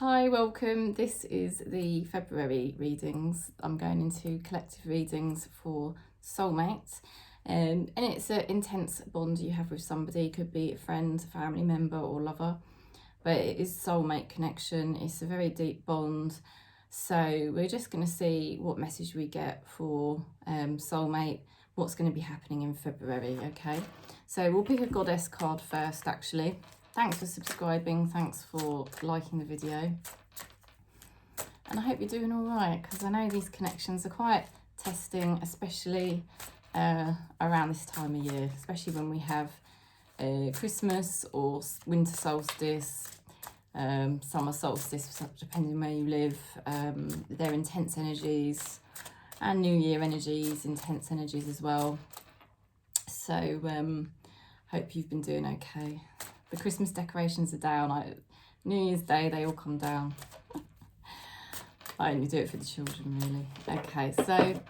Hi, welcome. This is the February readings. I'm going into collective readings for Soulmates. And it's an intense bond you have with somebody. It could be a friend, family member or lover. But it is soulmate connection. It's a very deep bond. So we're just going to see what message we get for soulmate, what's going to be happening in February, okay? So we'll pick a goddess card first, actually. Thanks for subscribing, thanks for liking the video. And I hope you're doing all right, because I know these connections are quite testing, especially around this time of year, especially when we have Christmas or winter solstice, summer solstice, depending where you live. They're intense energies, and New Year energies, intense energies as well. So hope you've been doing okay. The Christmas decorations are down. New Year's Day, they all come down. I only do it for the children, really. Okay, so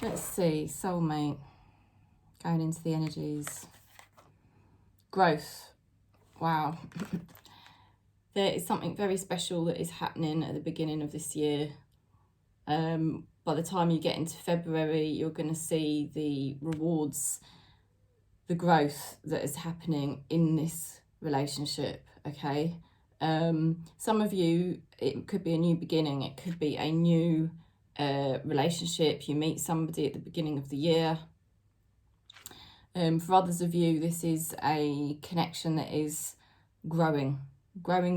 let's see. Soulmate, going into the energies. Growth. Wow. There is something very special that is happening at the beginning of this year. By the time you get into February, you're going to see the rewards, the growth that is happening in this relationship, okay? Some of you, it could be a new beginning, it could be a new relationship. You meet somebody at the beginning of the year. For others of you, this is a connection that is growing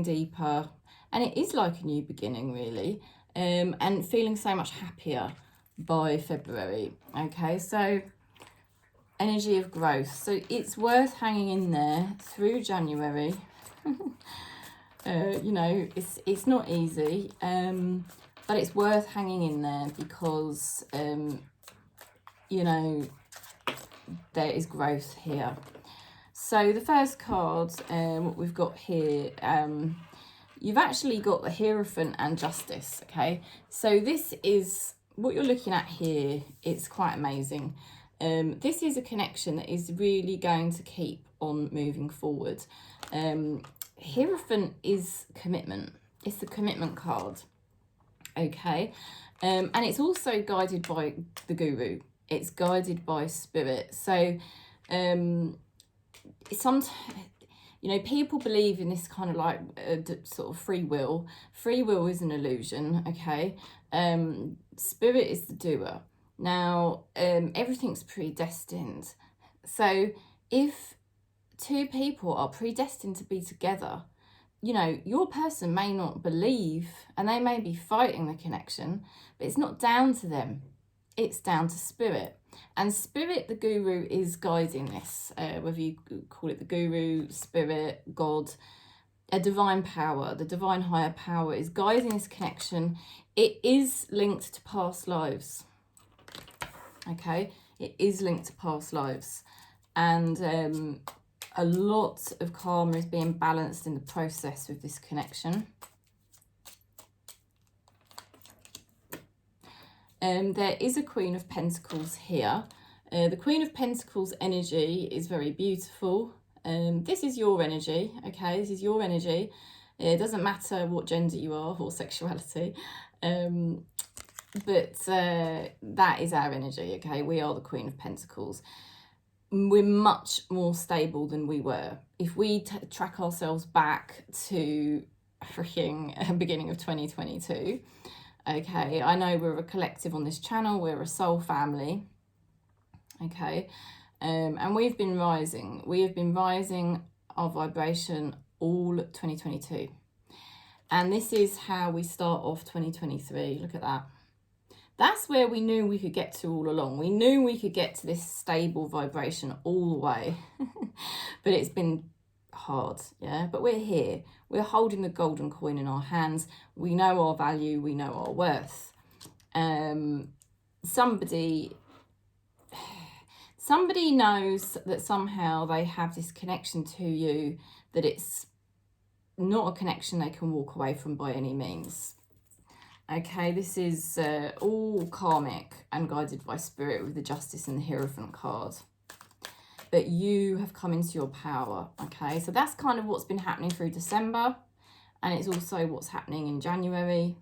deeper, and it is like a new beginning, really, and feeling so much happier by February, okay? So energy of growth. So it's worth hanging in there through January. You know, it's not easy, but it's worth hanging in there because, you know, there is growth here. So the first card, what we've got here, you've actually got the Hierophant and Justice, okay? So this is, what you're looking at here, it's quite amazing. This is a connection that is really going to keep on moving forward. Hierophant is commitment. It's the commitment card, okay? And it's also guided by the Guru. It's guided by Spirit. So sometimes, you know, people believe in this kind of like sort of free will. Free will is an illusion, okay? Spirit is the doer. Now, everything's predestined. So if two people are predestined to be together, you know, your person may not believe and they may be fighting the connection, but it's not down to them. It's down to Spirit. And Spirit, the Guru, is guiding this, whether you call it the Guru, Spirit, God, a divine power, the divine higher power is guiding this connection. It is linked to past lives. Okay, it is linked to past lives, and a lot of karma is being balanced in the process with this connection. There is a Queen of Pentacles here. The Queen of Pentacles energy is very beautiful. This is your energy, okay? This is your energy. It doesn't matter what gender you are or sexuality. But that is our energy, okay? We are the Queen of Pentacles. We're much more stable than we were. If we track ourselves back to freaking beginning of 2022, okay, I know we're a collective on this channel, we're a soul family, okay, and we've been rising. We have been rising our vibration all 2022. And this is how we start off 2023. Look at that. That's where we knew we could get to all along. We knew we could get to this stable vibration all the way. But it's been hard, yeah? But we're here. We're holding the golden coin in our hands. We know our value. We know our worth. Somebody knows that somehow they have this connection to you, that it's not a connection they can walk away from by any means. Okay, this is all karmic and guided by Spirit with the Justice and the Hierophant card. But you have come into your power, okay? So that's kind of what's been happening through December. and it's also what's happening in January.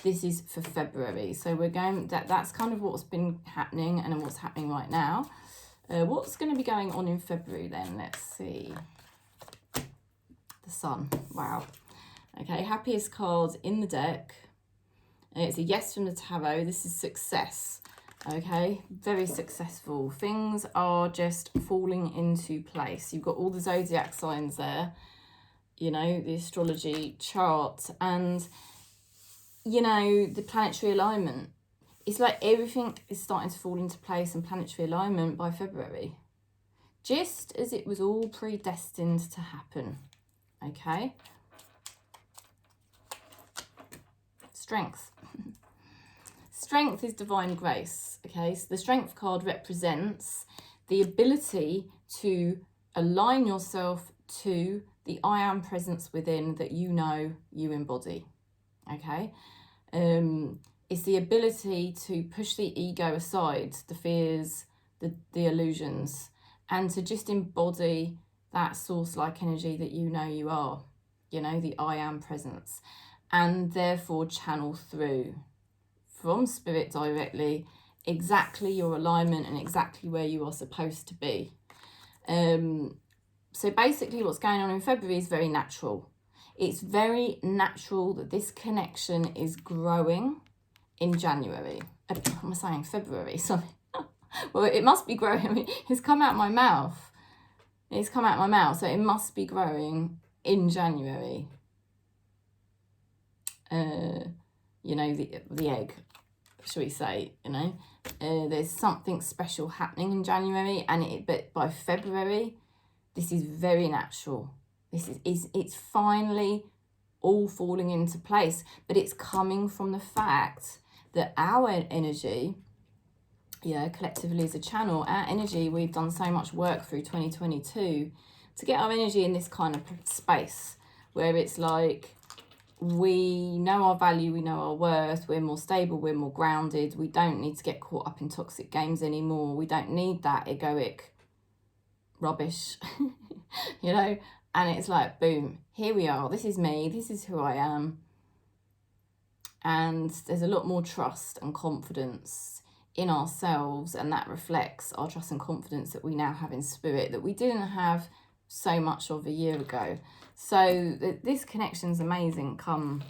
This is for February. So we're going, that's kind of what's been happening and what's happening right now. What's going to be going on in February then? Let's see. The Sun. Wow. Okay, happiest card in the deck. And it's a yes from the tarot. This is success. Okay, very successful. Things are just falling into place. You've got all the zodiac signs there, you know, the astrology chart, and, you know, the planetary alignment. It's like everything is starting to fall into place in planetary alignment by February, just as it was all predestined to happen. Okay. Strength. Strength is divine grace. Okay, so the strength card represents the ability to align yourself to the I am presence within that you know you embody. Okay, it's the ability to push the ego aside, the fears, the illusions, and to just embody that source-like energy that you know you are, you know, the I am presence, and therefore channel through from spirit directly exactly your alignment and exactly where you are supposed to be. So basically what's going on in February is very natural. It's very natural that this connection is growing in January. I'm saying February, sorry. Well, it must be growing. I mean, it's come out my mouth. It's come out my mouth, so it must be growing in January. You know, the egg, shall we say, you know. There's something special happening in January, but by February, this is very natural. It's finally all falling into place, but it's coming from the fact that our energy, yeah, collectively as a channel, our energy, we've done so much work through 2022 to get our energy in this kind of space where it's like we know our value, we know our worth, we're more stable, we're more grounded, we don't need to get caught up in toxic games anymore, we don't need that egoic rubbish, you know, and it's like, boom, here we are, this is me, this is who I am, and there's a lot more trust and confidence in ourselves, and that reflects our trust and confidence that we now have in spirit that we didn't have so much of a year ago. So this connection's amazing come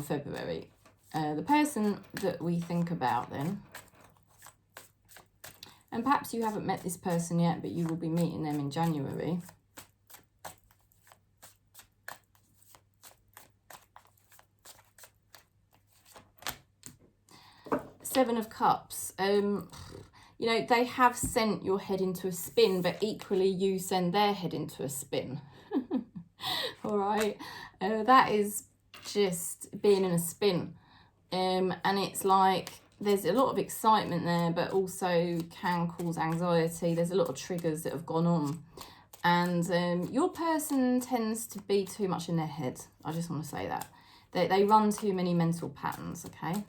February. The person that we think about then, and perhaps you haven't met this person yet, but you will be meeting them in January. Seven of Cups. You know, they have sent your head into a spin, but equally you send their head into a spin. All right. That is just being in a spin. And it's like there's a lot of excitement there, but also can cause anxiety. There's a lot of triggers that have gone on. And your person tends to be too much in their head. I just want to say that. They run too many mental patterns, okay?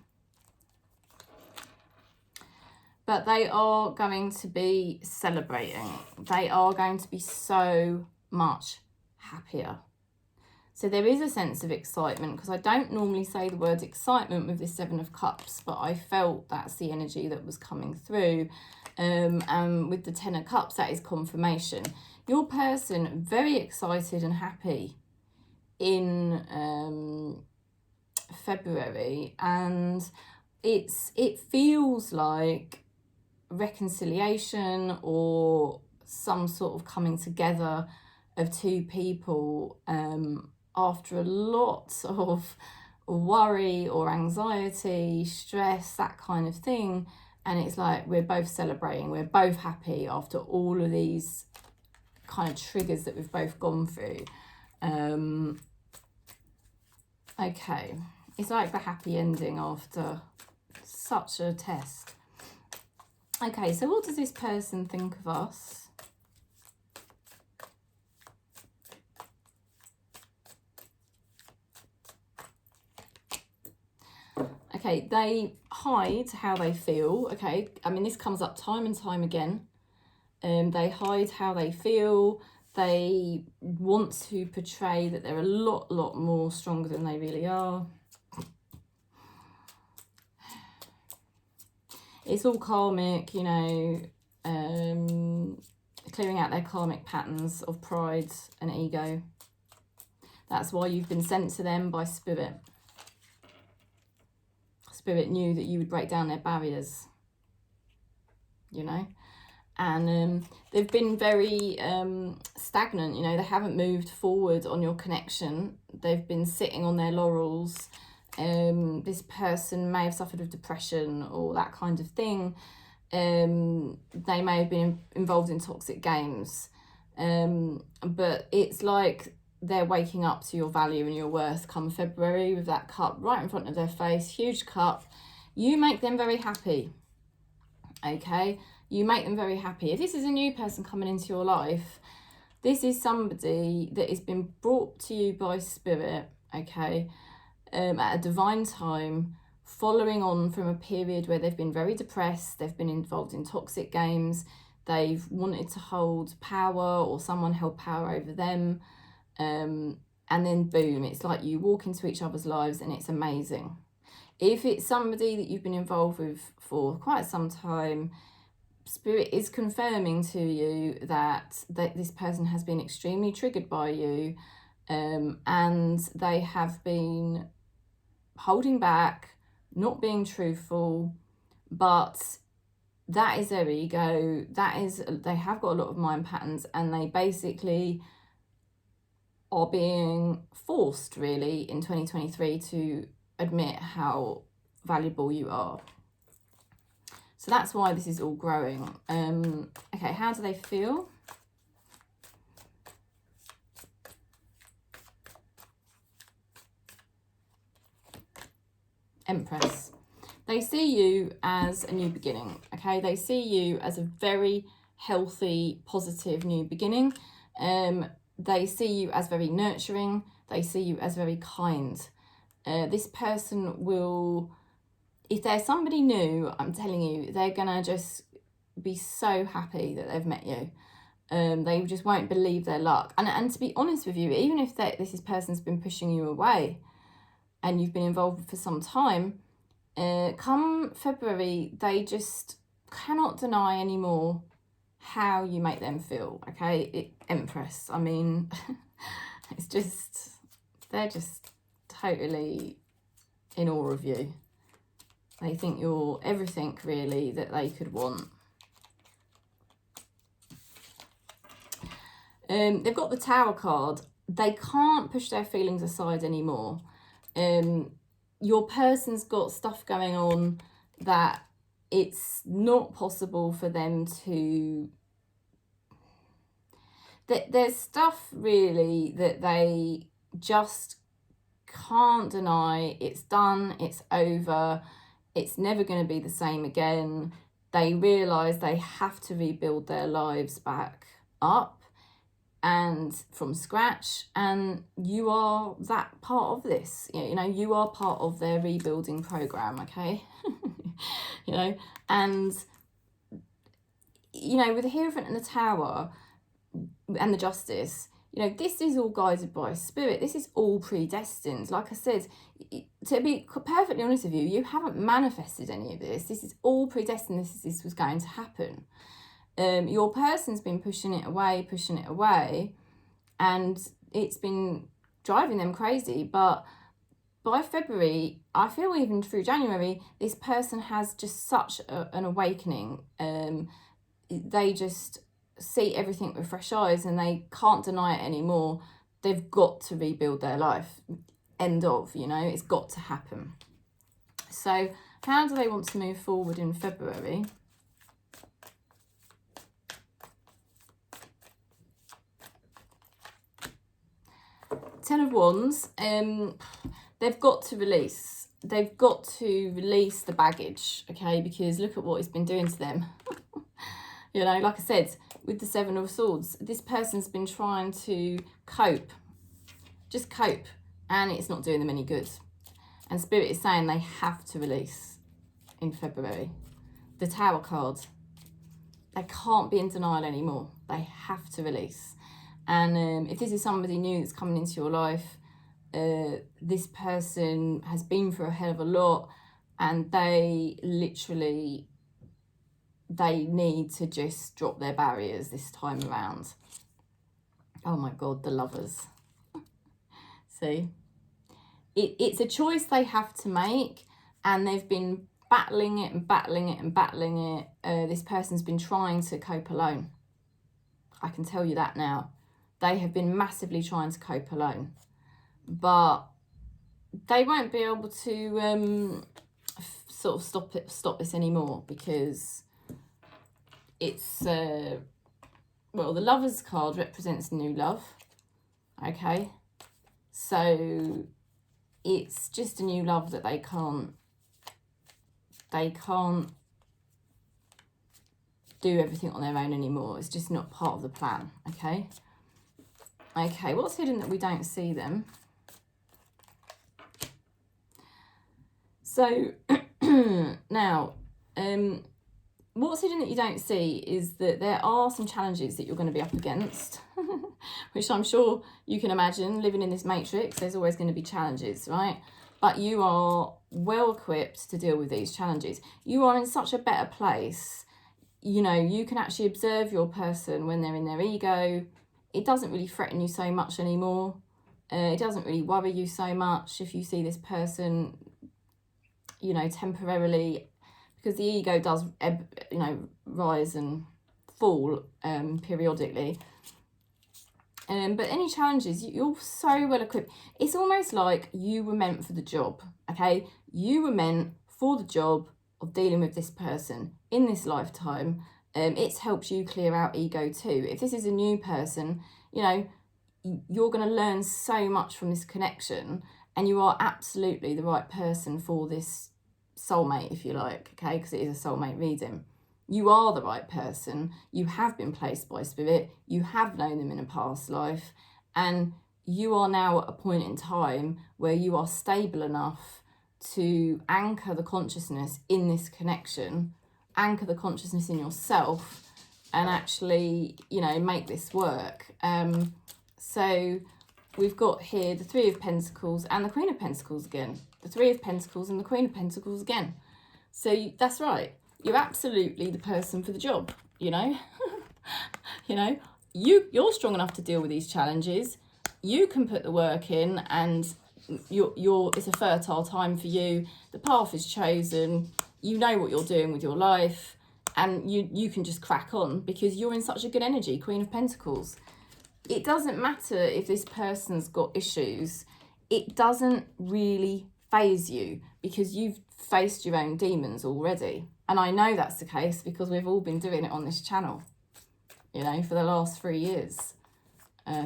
But they are going to be celebrating. They are going to be so much happier. So there is a sense of excitement, because I don't normally say the word excitement with this Seven of Cups, but I felt that's the energy that was coming through. And with the Ten of Cups, that is confirmation. Your person, very excited and happy in February, and it feels like reconciliation or some sort of coming together of two people after a lot of worry or anxiety, stress, that kind of thing. And it's like we're both celebrating, we're both happy after all of these kind of triggers that we've both gone through. Okay, it's like the happy ending after such a test. Okay, so what does this person think of us? Okay, they hide how they feel, okay? I mean, this comes up time and time again. They hide how they feel. They want to portray that they're a lot more stronger than they really are. It's all karmic, you know, clearing out their karmic patterns of pride and ego. That's why you've been sent to them by Spirit. Spirit knew that you would break down their barriers, you know. And they've been very stagnant, you know. They haven't moved forward on your connection. They've been sitting on their laurels. This person may have suffered with depression or that kind of thing. They may have been involved in toxic games. But it's like they're waking up to your value and your worth come February with that cup right in front of their face. Huge cup. You make them very happy. Okay? You make them very happy. If this is a new person coming into your life, this is somebody that has been brought to you by Spirit, okay, at a divine time, following on from a period where they've been very depressed, they've been involved in toxic games, they've wanted to hold power or someone held power over them, and then boom, it's like you walk into each other's lives and it's amazing. If it's somebody that you've been involved with for quite some time, Spirit is confirming to you that this person has been extremely triggered by you, and they have been holding back, not being truthful, but that is their ego. They have got a lot of mind patterns, and they basically are being forced, really, in 2023 to admit how valuable you are. So that's why this is all growing. Okay, how do they feel? Empress. They see you as a new beginning, okay? They see you as a very healthy, positive new beginning. They see you as very nurturing. They see you as very kind. This person will, if there's somebody new, I'm telling you, they're gonna just be so happy that they've met you. They just won't believe their luck. And to be honest with you, even if this person's been pushing you away and you've been involved for some time, come February, they just cannot deny anymore how you make them feel, okay? Empress, I mean, it's just, they're just totally in awe of you. They think you're everything, really, that they could want. They've got the Tower card. They can't push their feelings aside anymore. Your person's got stuff going on that it's not possible for them to... There's stuff, really, that they just can't deny. It's done, it's over, it's never going to be the same again. They realise they have to rebuild their lives back up and from scratch, and you are that part of this. You know, you are part of their rebuilding program, okay? You know, and you know, with the Hierophant and the Tower and the Justice, you know, this is all guided by Spirit. This is all predestined. Like I said, to be perfectly honest with you, you haven't manifested any of this. This is all predestined. This was going to happen. Your person's been pushing it away, and it's been driving them crazy. But by February, I feel even through January, this person has just such an awakening. They just see everything with fresh eyes and they can't deny it anymore. They've got to rebuild their life. End of, you know, it's got to happen. So how do they want to move forward in February? Ten of Wands. They've got to release. They've got to release the baggage, okay? Because look at what it's been doing to them. You know, like I said, with the Seven of Swords, this person's been trying to cope, just cope, and it's not doing them any good. And Spirit is saying they have to release in February. The Tower card, they can't be in denial anymore. They have to release. And if this is somebody new that's coming into your life, this person has been through a hell of a lot, and they need to just drop their barriers this time around. Oh my God, the Lovers. See? It's a choice they have to make, and they've been battling it and battling it and battling it. This person's been trying to cope alone. I can tell you that now. They have been massively trying to cope alone. But they won't be able to sort of stop this anymore, because it's well, the Lovers card represents new love. Okay, so it's just a new love that they can't do everything on their own anymore. It's just not part of the plan. Okay, what's hidden that we don't see them? So now, what's hidden that you don't see is that there are some challenges that you're going to be up against, which I'm sure you can imagine. Living in this matrix, there's always going to be challenges, right? But you are well equipped to deal with these challenges. You are in such a better place. You know, you can actually observe your person when they're in their ego. It doesn't really threaten you so much anymore. It doesn't really worry you so much if you see this person, you know, temporarily, because the ego does, you know, rise and fall periodically. But any challenges, you're so well equipped. It's almost like you were meant for the job, okay? You were meant for the job of dealing with this person in this lifetime. It's helped you clear out ego too. If this is a new person, you know, you're going to learn so much from this connection, and you are absolutely the right person for this soulmate, if you like, okay? Because it is a soulmate reading. You are the right person. You have been placed by spirit. You have known them in a past life, and you are now at a point in time where you are stable enough to anchor the consciousness in this connection, anchor the consciousness in yourself, and actually, you know, make this work. So we've got here the Three of Pentacles and the Queen of Pentacles again. The Three of Pentacles and the Queen of Pentacles again. So that's right. You're absolutely the person for the job, you know. You know, you're strong enough to deal with these challenges. You can put the work in, and it's a fertile time for you. The path is chosen. You know what you're doing with your life, and you can just crack on because you're in such a good energy. Queen of Pentacles. It doesn't matter if this person's got issues. It doesn't really faze you because you've faced your own demons already. And I know that's the case because we've all been doing it on this channel, you know, for the last 3 years.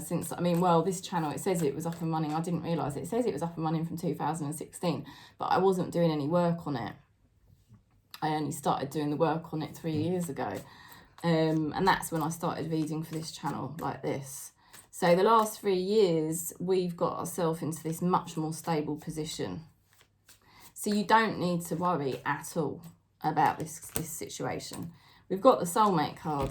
Since, I mean, well, this channel, it says it was up and running. I didn't realise it. It says it was up and running from 2016, but I wasn't doing any work on it. I only started doing the work on it 3 years ago. And that's when I started reading for this channel like this. So the last 3 years, we've got ourselves into this much more stable position. So you don't need to worry at all about this situation. We've got the Soulmate card.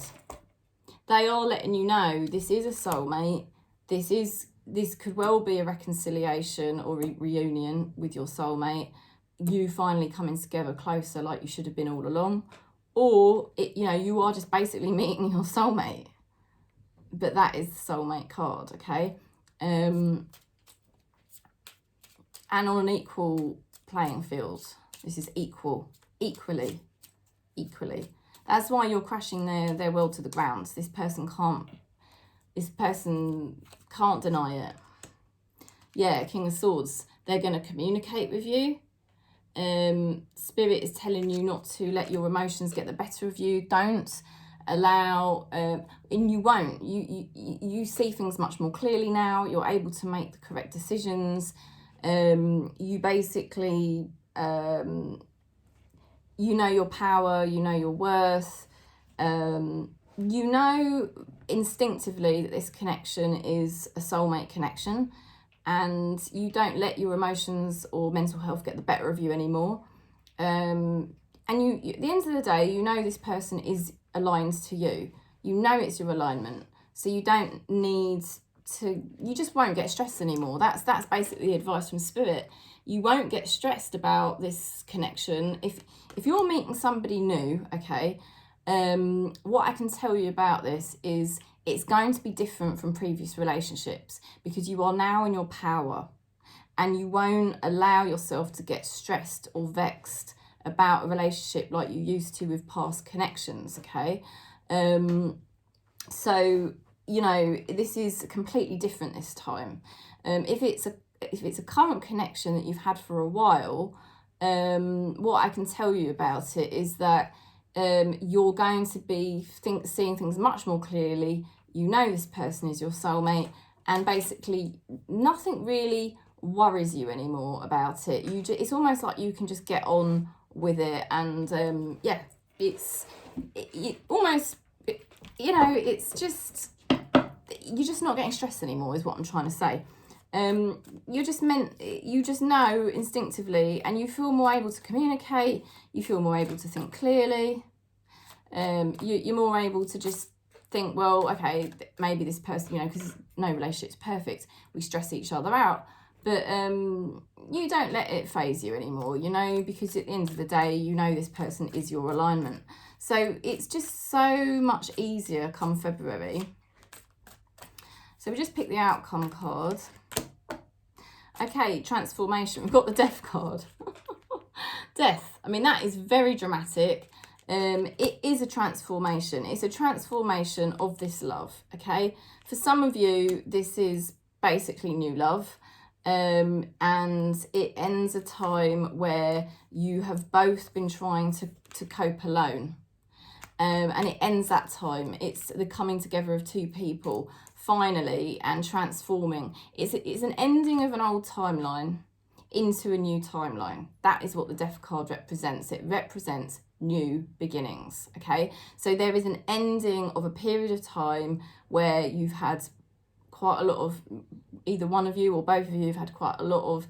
They are letting you know this is a soulmate. This could well be a reconciliation or reunion with your soulmate. You finally coming together closer like you should have been all along. Or, you know, you are just basically meeting your soulmate. But that is the Soulmate card, okay? And on an equal playing field. This is equally. That's why you're crashing their world to the ground. This person can't deny it. Yeah, King of Swords. They're going to communicate with you. Spirit is telling you not to let your emotions get the better of you. Don't allow, and you won't. You see things much more clearly now. You're able to make the correct decisions. You basically, you know your power, you know your worth. You know instinctively that this connection is a soulmate connection, and you don't let your emotions or mental health get the better of you anymore. And you at the end of the day, you know this person is aligned to you. You know it's your alignment. So you don't need to, you just won't get stressed anymore. That's basically the advice from Spirit. You won't get stressed about this connection. If you're meeting somebody new, okay, what I can tell you about this is it's going to be different from previous relationships, because you are now in your power and you won't allow yourself to get stressed or vexed about a relationship like you used to with past connections, okay? So, you know, this is completely different this time. If it's a current connection that you've had for a while, what I can tell you about it is that you're going to be seeing things much more clearly. You know this person is your soulmate, and basically nothing really worries you anymore about it. It's almost like you can just get on with it, and yeah, it's almost, you know, it's just, you're just not getting stressed anymore is what I'm trying to say. You just know instinctively, and you feel more able to communicate, you feel more able to think clearly, you're more able to just think, well, okay, maybe this person, you know, because no relationship's perfect, we stress each other out, but you don't let it phase you anymore, you know, because at the end of the day, you know this person is your alignment. So it's just so much easier come February. So we just picked the outcome card. Okay, transformation. We've got the death card. Death. I mean, that is very dramatic. It is a transformation. It's a transformation of this love, okay? For some of you, this is basically new love. And it ends a time where you have both been trying to cope alone. And it ends that time. It's the coming together of two people, finally, and transforming. It's an ending of an old timeline into a new timeline. That is what the death card represents. It represents new beginnings, okay? So there is an ending of a period of time where you've had quite a lot of, either one of you or both of you have had quite a lot of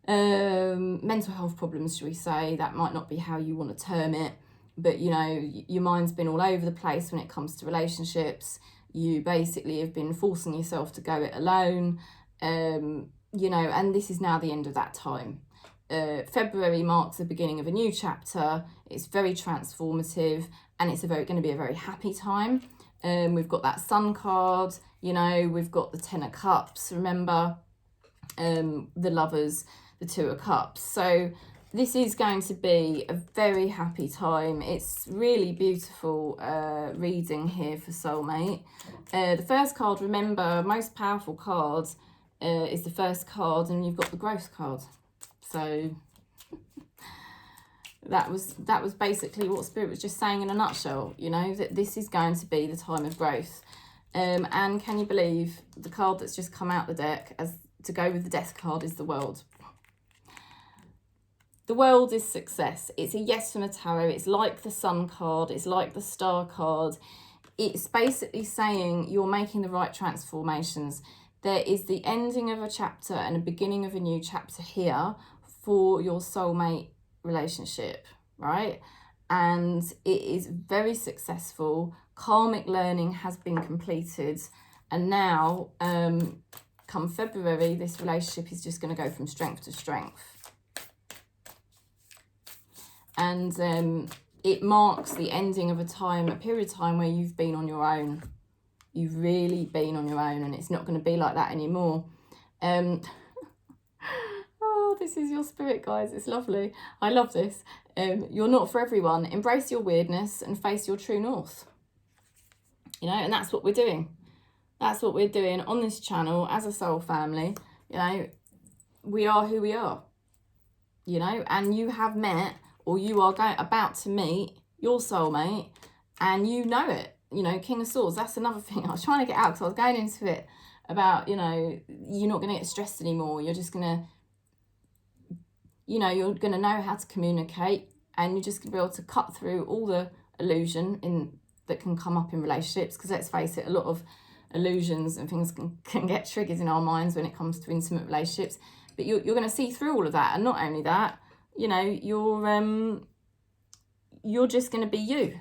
mental health problems, shall we say. That might not be how you want to term it, but you know, your mind's been all over the place when it comes to relationships. You basically have been forcing yourself to go it alone, you know, and this is now the end of that time. February marks the beginning of a new chapter. It's very transformative, and it's going to be a very happy time. We've got that Sun card, you know, we've got the Ten of Cups, remember, the Lovers, the Two of Cups. So this is going to be a very happy time. It's really beautiful reading here for Soulmate. The first card, remember, most powerful card is the first card, and you've got the growth card. So that was basically what Spirit was just saying in a nutshell, you know, that this is going to be the time of growth. And can you believe the card that's just come out the deck as to go with the death card is the World. The World is success. It's a yes from the tarot. It's like the Sun card. It's like the Star card. It's basically saying you're making the right transformations. There is the ending of a chapter and a beginning of a new chapter here for your soulmate relationship, right? And it is very successful. Karmic learning has been completed, and now come February, this relationship is just going to go from strength to strength. And it marks the ending of a period of time where you've been on your own. You've really been on your own, and it's not going to be like that anymore. Oh, this is your spirit, guys. It's lovely. I love this. You're not for everyone. Embrace your weirdness and face your true north. You know, and that's what we're doing. That's what we're doing on this channel as a soul family. You know, we are who we are. You know, and you have met, or you are about to meet your soulmate, and you know it. You know, King of Swords, that's another thing I was trying to get out, because I was going into it about, you know, you're not going to get stressed anymore. You're just going to, you know, you're going to know how to communicate, and you're just going to be able to cut through all the illusion that can come up in relationships, because let's face it, a lot of illusions and things can get triggered in our minds when it comes to intimate relationships. But you're going to see through all of that, and not only that, you know, you're just going to be you.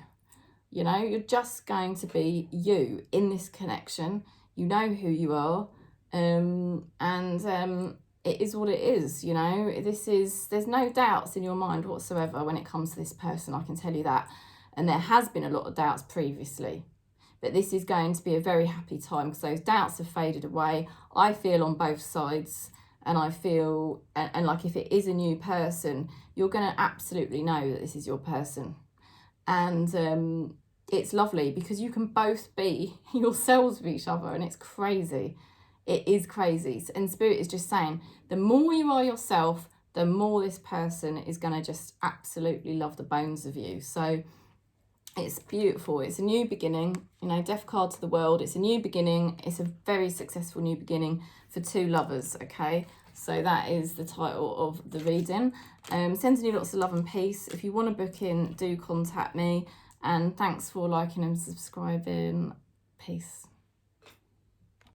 You know, you're just going to be you in this connection. You know who you are, and it is what it is. You know, there's no doubts in your mind whatsoever when it comes to this person, I can tell you that. And there has been a lot of doubts previously, but this is going to be a very happy time because those doubts have faded away. I feel on both sides, and I feel, and like if it is a new person, you're going to absolutely know that this is your person. And it's lovely because you can both be yourselves with each other, and it's crazy. It is crazy. And Spirit is just saying, the more you are yourself, the more this person is going to just absolutely love the bones of you. So it's beautiful. It's a new beginning, you know, Death card to the world. It's a new beginning. It's a very successful new beginning for two lovers, okay? So that is the title of the reading. Sending you lots of love and peace. If you want to book in, do contact me. And thanks for liking and subscribing. Peace.